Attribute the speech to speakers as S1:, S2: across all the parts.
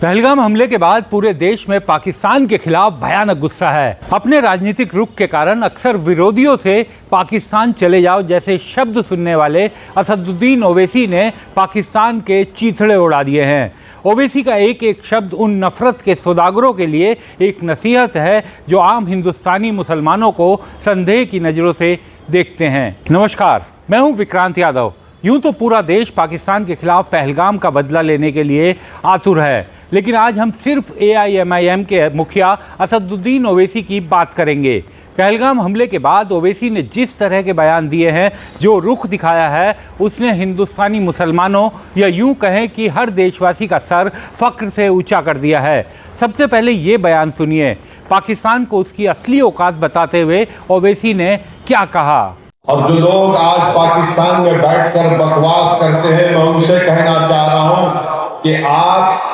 S1: पहलगाम हमले के बाद पूरे देश में पाकिस्तान के खिलाफ भयानक गुस्सा है। अपने राजनीतिक रुख के कारण अक्सर विरोधियों से पाकिस्तान चले जाओ जैसे शब्द सुनने वाले असदुद्दीन ओवैसी ने पाकिस्तान के चीथड़े उड़ा दिए हैं। ओवैसी का एक एक शब्द उन नफरत के सौदागरों के लिए एक नसीहत है जो आम हिंदुस्तानी मुसलमानों को संदेह की नज़रों से देखते हैं। नमस्कार, मैं हूं विक्रांत यादव। यूं तो पूरा देश पाकिस्तान के खिलाफ पहलगाम का बदला लेने के लिए आतुर है, लेकिन आज हम सिर्फ AIMIM के मुखिया असदुद्दीन ओवैसी की बात करेंगे। पहलगाम हमले के बाद ओवैसी ने जिस तरह के बयान दिए हैं, जो रुख दिखाया है, उसने हिंदुस्तानी मुसलमानों या यूं कहें कि हर देशवासी का सर फख्र से ऊंचा कर दिया है। सबसे पहले ये बयान सुनिए। पाकिस्तान को उसकी असली औकात बताते हुए ओवैसी ने क्या कहा।
S2: और जो लोग आज पाकिस्तान में बैठकर बकवास करते हैं, मैं उनसे कहना चाह रहा हूं कि आप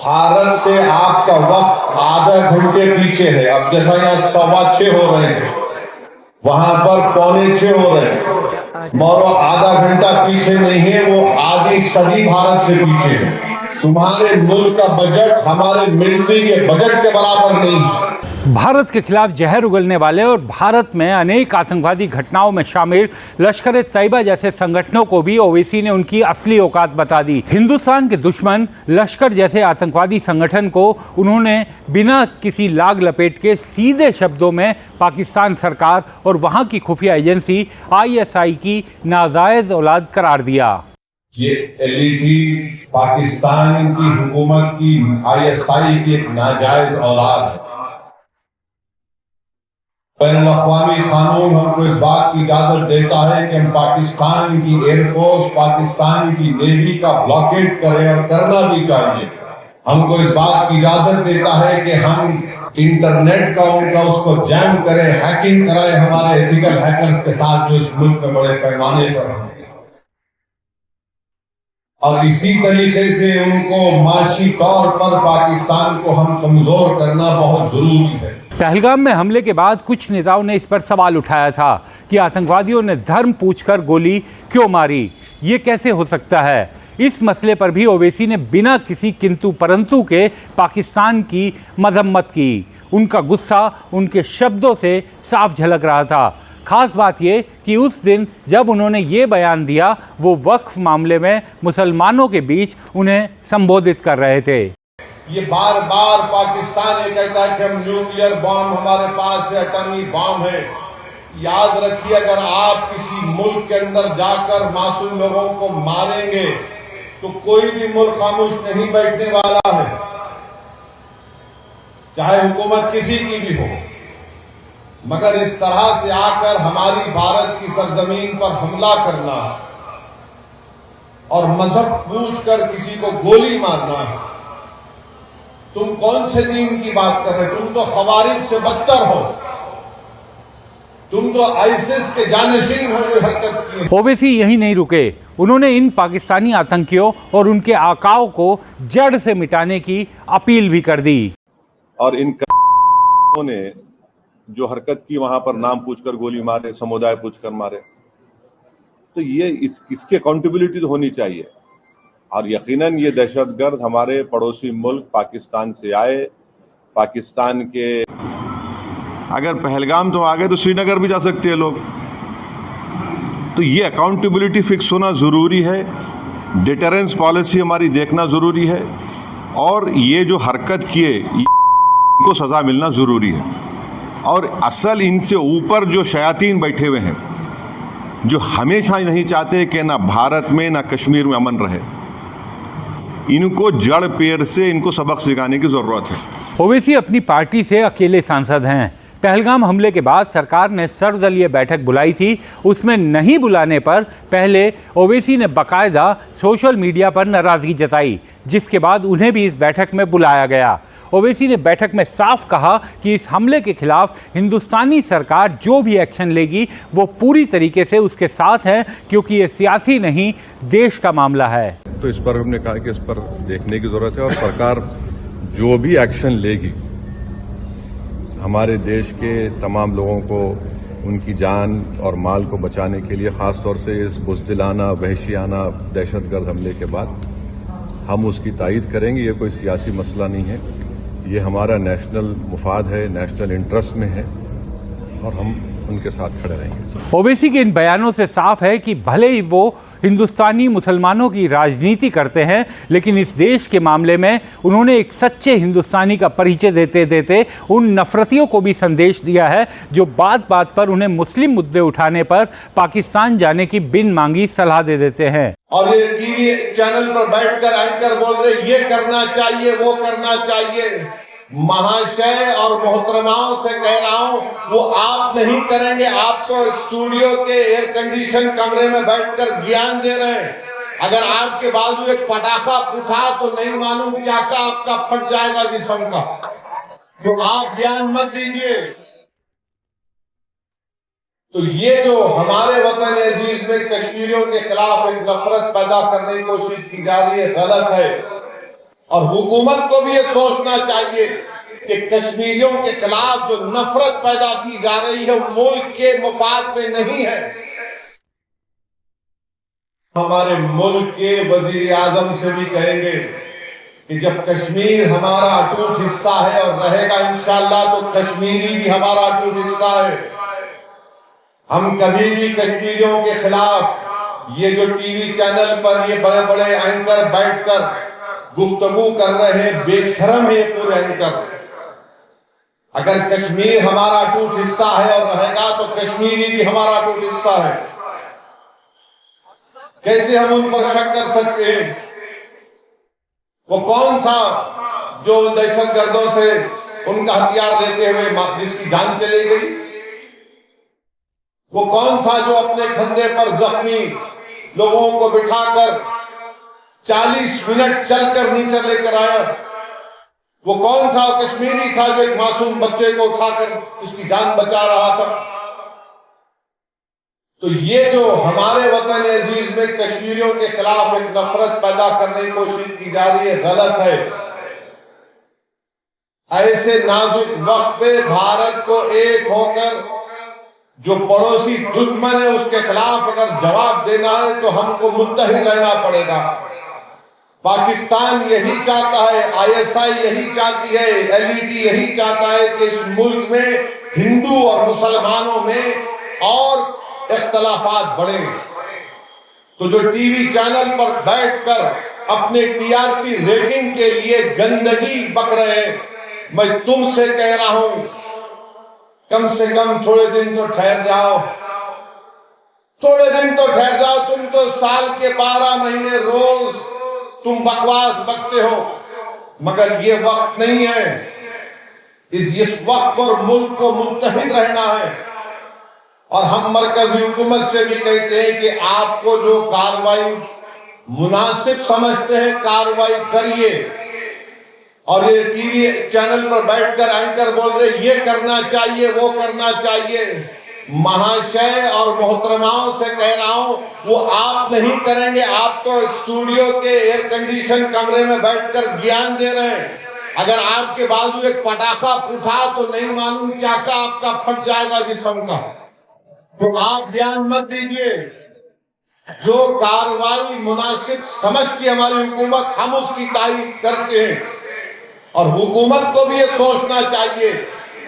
S2: भारत से आपका वक्त आधा घंटे पीछे है। अब जैसा यहाँ 6:15 हो रहे हैं, वहां पर 6:45 हो रहे हैं, मगर आधा घंटा पीछे नहीं है, वो आधी सदी भारत से पीछे है। तुम्हारे मुल्क का बजट हमारे मिलिट्री के बजट के बराबर नहीं है।
S1: भारत के खिलाफ जहर उगलने वाले और भारत में अनेक आतंकवादी घटनाओं में शामिल लश्कर-ए-तैयबा जैसे संगठनों को भी ओवैसी ने उनकी असली औकात बता दी। हिंदुस्तान के दुश्मन लश्कर जैसे आतंकवादी संगठन को उन्होंने बिना किसी लाग लपेट के सीधे शब्दों में पाकिस्तान सरकार और वहां की खुफिया एजेंसी ISI की नाजायज औलाद करार दिया।
S2: ये LET पाकिस्तान की हुकूमत की ISI की एक नाजायज औलाद है। बैनुल-अक़वामी कानून हमको इस बात की इजाजत देता है कि हम पाकिस्तान की एयरफोर्स, पाकिस्तान की नेवी का ब्लॉकेट करें, और करना भी चाहिए। हमको इस बात की इजाजत देता है कि हम इंटरनेट का उनका उसको जैम करें, हैकिंग कराएं हमारे एथिकल हैकर्स के साथ जो इस मुल्क में बड़े पैमाने पर हैं, और इसी तरीके से उनको माशी तौर पर पाकिस्तान को हम कमजोर करना बहुत जरूरी है।
S1: पहलगाम में हमले के बाद कुछ नेताओं ने इस पर सवाल उठाया था कि आतंकवादियों ने धर्म पूछकर गोली क्यों मारी, ये कैसे हो सकता है। इस मसले पर भी ओवैसी ने बिना किसी किंतु परंतु के पाकिस्तान की मजम्मत की। उनका गुस्सा उनके शब्दों से साफ झलक रहा था। खास बात ये कि उस दिन जब उन्होंने ये बयान दिया, वो वक्फ मामले में मुसलमानों के बीच उन्हें संबोधित कर रहे थे।
S2: ये बार बार पाकिस्तान ये कहता है कि हम न्यूक्लियर बॉम्ब हमारे पास है, एटॉमिक बॉम्ब है। याद रखिए, अगर आप किसी मुल्क के अंदर जाकर मासूम लोगों को मारेंगे तो कोई भी मुल्क खामोश नहीं बैठने वाला है, चाहे हुकूमत किसी की भी हो। मगर इस तरह से आकर हमारी भारत की सरजमीन पर हमला करना और मजहब पूछकर किसी को गोली मारना, तुम कौन से दीन की बात कर रहे हो? तुम तो खवारिज से बदतर हो, तुम तो आईसिस के जानशीन हो जो हरकत की।
S1: ओवैसी यही नहीं रुके, उन्होंने इन पाकिस्तानी आतंकियों और उनके आकाओं को जड़ से मिटाने की अपील भी कर दी।
S3: और इन ने जो हरकत की, वहां पर नाम पूछकर गोली मारे, समुदाय पूछकर मारे, तो ये इसकी अकाउंटेबिलिटी तो होनी चाहिए। और यकीनन ये दहशतगर्द हमारे पड़ोसी मुल्क पाकिस्तान से आए। पाकिस्तान के
S4: अगर पहलगाम तो आ गए तो श्रीनगर भी जा सकते हैं लोग। तो ये अकाउंटेबिलिटी फिक्स होना ज़रूरी है। डिटरेंस पॉलिसी हमारी देखना ज़रूरी है, और ये जो हरकत किए इनको सज़ा मिलना ज़रूरी है। और असल इनसे ऊपर जो शयातीन बैठे हुए हैं, जो हमेशा नहीं चाहते कि ना भारत में ना कश्मीर में अमन रहे, इनको जड़ पेड़ से इनको सबक सिखाने की जरूरत है।
S1: ओवैसी अपनी पार्टी से अकेले सांसद हैं। पहलगाम हमले के बाद सरकार ने सर्वदलीय बैठक बुलाई थी। उसमें नहीं बुलाने पर पहले ओवैसी ने बाकायदा सोशल मीडिया पर नाराजगी जताई, जिसके बाद उन्हें भी इस बैठक में बुलाया गया। ओवैसी ने बैठक में साफ कहा कि इस हमले के खिलाफ हिंदुस्तानी सरकार जो भी एक्शन लेगी वो पूरी तरीके से उसके साथ है, क्योंकि ये सियासी नहीं देश का मामला है।
S3: तो इस पर हमने कहा कि इस पर देखने की जरूरत है, और सरकार जो भी एक्शन लेगी हमारे देश के तमाम लोगों को उनकी जान और माल को बचाने के लिए, खासतौर से इस बुज़दिलाना, वहशियाना, दहशतगर्द हमले के बाद हम उसकी तायीद करेंगे। ये कोई सियासी मसला नहीं है, ये हमारा नेशनल मुफाद है, नेशनल इंटरेस्ट में है और हम उनके साथ खड़े रहेंगे।
S1: ओवैसी के इन बयानों से साफ है कि भले ही वो हिंदुस्तानी मुसलमानों की राजनीति करते हैं, लेकिन इस देश के मामले में उन्होंने एक सच्चे हिंदुस्तानी का परिचय देते देते उन नफरतियों को भी संदेश दिया है जो बात बात पर उन्हें मुस्लिम मुद्दे उठाने पर पाकिस्तान जाने की बिन मांगी सलाह दे देते हैं।
S2: और ये टीवी चैनल पर बैठकर एंकर बोल रहे ये करना चाहिए, वो करना चाहिए। महाशय और मोहतरमाओं से कह रहा हूं, वो आप नहीं करेंगे। आप तो स्टूडियो के एयर कंडीशन कमरे में बैठकर ज्ञान दे रहे हैं। अगर आपके बाजू एक पटाखा उठा तो नहीं मालूम क्या का आपका फट जाएगा जिस्म का। तो आप ज्ञान मत दीजिए। तो ये जो हमारे वतन अजीज में कश्मीरियों के खिलाफ एक नफरत पैदा करने की कोशिश की जा रही है, गलत है। और हुकूमत को भी ये सोचना चाहिए कि कश्मीरियों के खिलाफ जो नफरत पैदा की जा रही है मुल्क के मुफाद में नहीं है। हमारे मुल्क के वजीर आजम से भी कहेंगे कि जब कश्मीर हमारा अटूट हिस्सा है और रहेगा इंशाअल्लाह, तो कश्मीरी भी हमारा अटूट हिस्सा है। हम कभी भी कश्मीरियों के खिलाफ ये जो टीवी चैनल पर ये बड़े बड़े एंकर बैठकर गुफ्तगू कर रहे हैं, बेशरम है पूरे एंकर। अगर कश्मीर हमारा अटूट हिस्सा है और रहेगा तो कश्मीरी भी हमारा अटूट हिस्सा है। कैसे हम उन पर शक कर सकते हैं? वो कौन था जो दहशतगर्दों से उनका हथियार लेते हुए जिसकी जान चली गई? वो कौन था जो अपने कंधे पर जख्मी लोगों को बिठाकर 40 मिनट चलकर नीचे लेकर आया? वो कौन था? कश्मीरी था जो एक मासूम बच्चे को उठाकर उसकी जान बचा रहा था। तो ये जो हमारे वतन अजीज में कश्मीरियों के खिलाफ एक नफरत पैदा करने की कोशिश की जा रही है, गलत है। ऐसे नाजुक वक्त पे भारत को एक होकर जो पड़ोसी दुश्मन है उसके खिलाफ अगर जवाब देना है तो हमको मुत्तहिद रहना पड़ेगा। पाकिस्तान यही चाहता है, ISI यही चाहती है, LED यही चाहता है कि इस मुल्क में हिंदू और मुसलमानों में और इख्तलाफात बढ़े। तो जो टीवी चैनल पर बैठकर अपने TRP रेटिंग के लिए गंदगी बक रहे हैं, मैं तुमसे कह रहा हूं कम से कम थोड़े दिन तो ठहर जाओ, थोड़े दिन तो ठहर जाओ। तुम तो साल के 12 महीने रोज तुम बकवास बकते हो, मगर ये वक्त नहीं है। इस वक्त पर मुल्क को मुत्तहिद रहना है। और हम मरकजी हुकूमत से भी कहते हैं कि आपको जो कार्रवाई मुनासिब समझते हैं कार्रवाई करिए। और ये टीवी चैनल पर बैठकर एंकर बोल रहे ये करना चाहिए, वो करना चाहिए। महाशय और मोहतरमाओं से कह रहा हूं, वो आप नहीं करेंगे। आप तो स्टूडियो के एयर कंडीशन कमरे में बैठकर ज्ञान दे रहे हैं। अगर आपके बाजू एक पटाखा उठा तो नहीं मालूम क्या का आपका फट जाएगा जिस्म का। तो आप ध्यान मत दीजिए। जो कार्रवाई मुनासिब समझती हमारी हुकूमत, हम उसकी तारीफ करते हैं। और हुकूमत को भी ये सोचना चाहिए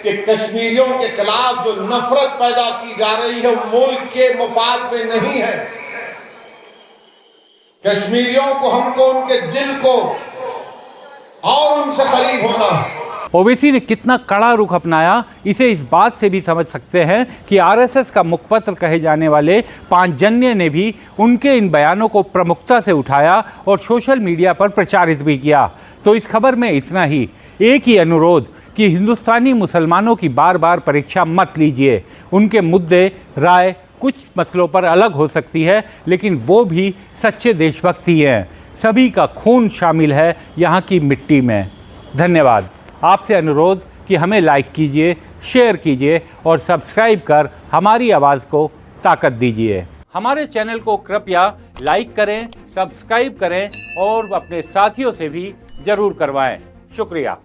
S2: कि कश्मीरियों के खिलाफ जो नफरत पैदा की जा रही है मुल्क के मुफाद में नहीं है। कश्मीरियों को, हमको उनके दिल को और उनसे करीब होना है।
S1: ओवैसी ने कितना कड़ा रुख अपनाया, इसे इस बात से भी समझ सकते हैं कि RSS का मुखपत्र कहे जाने वाले पांचजन्य ने भी उनके इन बयानों को प्रमुखता से उठाया और सोशल मीडिया पर प्रचारित भी किया। तो इस खबर में इतना ही। एक ही अनुरोध कि हिंदुस्तानी मुसलमानों की बार बार परीक्षा मत लीजिए। उनके मुद्दे, राय कुछ मसलों पर अलग हो सकती है, लेकिन वो भी सच्चे देशभक्त ही हैं। सभी का खून शामिल है यहाँ की मिट्टी में। धन्यवाद। आपसे अनुरोध कि हमें लाइक कीजिए, शेयर कीजिए और सब्सक्राइब कर हमारी आवाज़ को ताकत दीजिए। हमारे चैनल को कृपया लाइक करें, सब्सक्राइब करें और अपने साथियों से भी ज़रूर करवाएं। शुक्रिया।